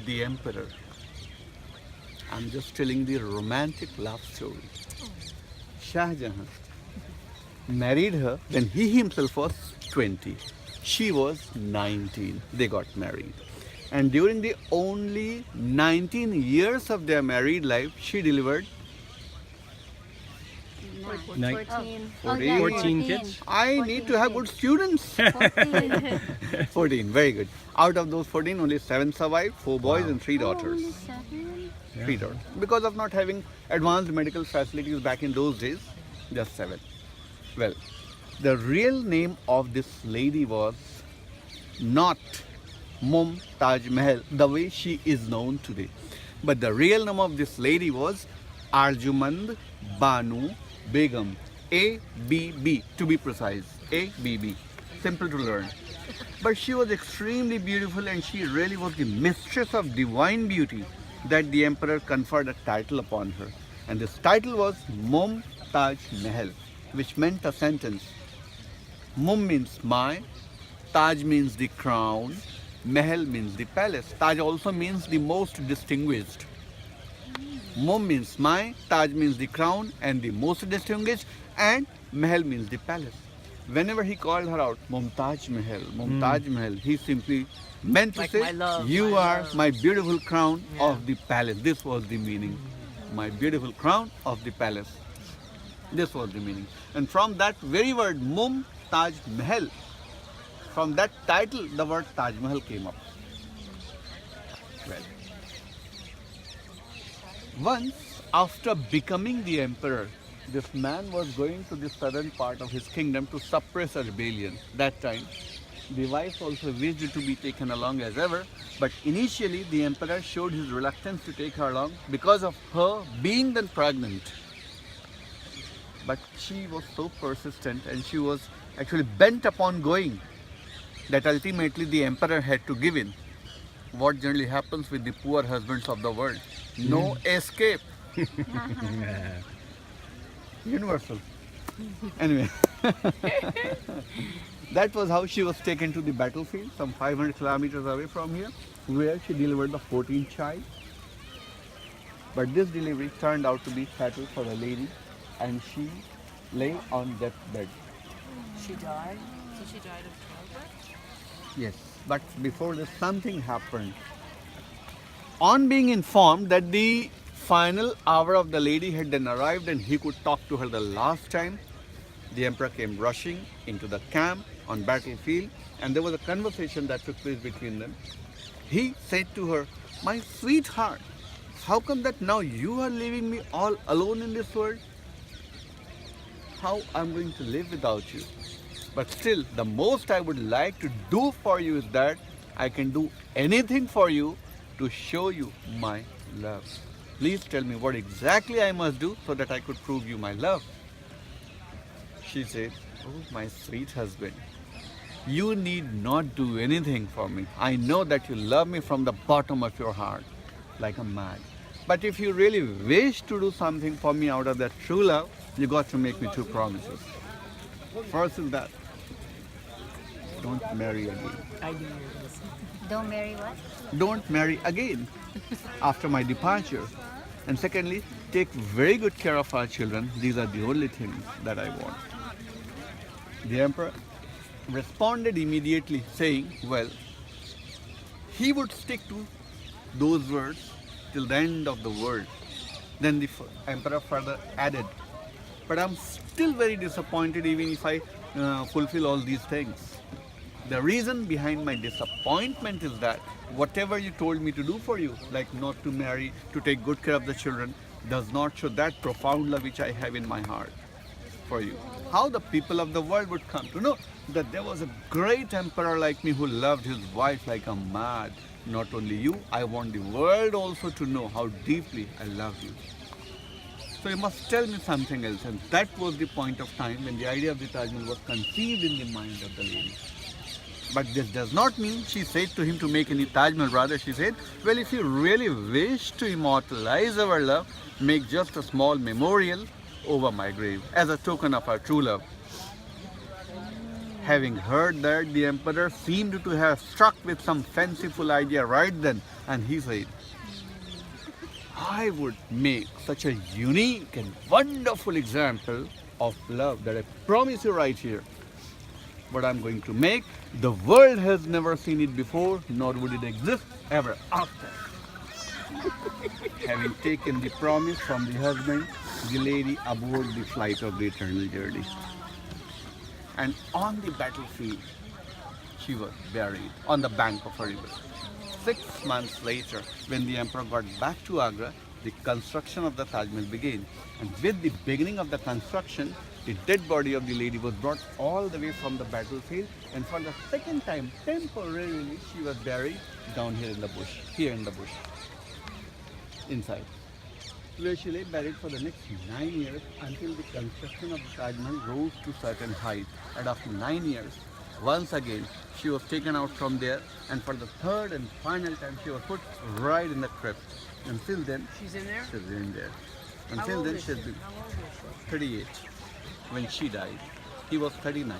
the emperor. I'm just telling the romantic love story. Shah Jahan married her when he himself was 20. She was 19. They got married. And during the only 19 years of their married life, she delivered Nine. 14. 14. 14 kids? I need to have good students. 14. 14, very good. Out of those 14, only 7 survived, 4 boys Wow. and 3 daughters. Only 7? 3 daughters. Because of not having advanced medical facilities back in those days, just 7. Well, the real name of this lady was not Taj Mahal, the way she is known today. But the real name of this lady was Arjumand Banu Begum, ABB to be precise, ABB, simple to learn. But she was extremely beautiful and she really was the mistress of divine beauty that the emperor conferred a title upon her. And this title was Taj Mahal, which meant a sentence. Mum means my, Taj means the crown, Mahal means the palace. Taj also means the most distinguished. Mum means my, Taj means the crown and the most distinguished, and Mahal means the palace. Whenever he called her out, Mumtaj Mahal, he simply meant to Like say, my love, you my are love." my beautiful crown Yeah. of the palace. This was the meaning. My beautiful crown of the palace. This was the meaning. And from that very word, Taj Mahal, from that title, the word Taj Mahal came up. Well, once after becoming the emperor, this man was going to the southern part of his kingdom to suppress a rebellion. That time, the wife also wished to be taken along as ever, but initially the emperor showed his reluctance to take her along because of her being then pregnant. But she was so persistent and she was actually bent upon going that ultimately the emperor had to give in. What generally happens with the poor husbands of the world? No escape. Universal. Anyway, that was how she was taken to the battlefield, some 500 kilometers away from here, where she delivered the 14th child. But this delivery turned out to be fatal for the lady, and she lay on deathbed. She died? So she died of childbirth? Yes, but before this, something happened. On being informed that the final hour of the lady had then arrived and he could talk to her the last time, the emperor came rushing into the camp on battlefield, and there was a conversation that took place between them. He said to her, "My sweetheart, how come that now you are leaving me all alone in this world? How I'm going to live without you? But still, the most I would like to do for you is that I can do anything for you to show you my love. Please tell me what exactly I must do so that I could prove you my love." She said, "Oh, my sweet husband, you need not do anything for me. I know that you love me from the bottom of your heart, like a man. But if you really wish to do something for me out of that true love, you got to make me 2 promises. First is that, don't marry again. I knew you were going to say. Don't marry what? Don't marry again after my departure. And secondly, take very good care of our children. These are the only things that I want." The emperor responded immediately saying, well, he would stick to those words till the end of the world. Then the emperor further added, "But I'm still very disappointed even if I fulfill all these things. The reason behind my disappointment is that whatever you told me to do for you, like not to marry, to take good care of the children, does not show that profound love which I have in my heart for you. How the people of the world would come to know that there was a great emperor like me who loved his wife like a mad. Not only you, I want the world also to know how deeply I love you. So you must tell me something else." And that was the point of time when the idea of the Taj Mahal was conceived in the mind of the lady. But this does not mean she said to him to make any Taj Mahal. Rather, she said, well, if you really wish to immortalize our love, make just a small memorial over my grave as a token of our true love. Having heard that, the emperor seemed to have struck with some fanciful idea right then, and he said, I would make such a unique and wonderful example of love that I promise you right here. What I'm going to make, the world has never seen it before, nor would it exist ever after. Having taken the promise from the husband, the lady aboard the flight of the eternal journey. And on the battlefield, she was buried on the bank of a river. 6 months later, when the emperor got back to Agra, the construction of the Taj Mahal began. And with the beginning of the construction, the dead body of the lady was brought all the way from the battlefield, and for the second time, temporarily, she was buried down here in the bush, inside, where she lay buried for the next 9 years until the construction of the Taj Mahal rose to certain height. And after 9 years, once again, she was taken out from there, and for the third and final time, she was put right in the crypt. Until then, She's in there? she's in there. How Until old then, is she's she? been How old is she? 38 when she died. He was 39.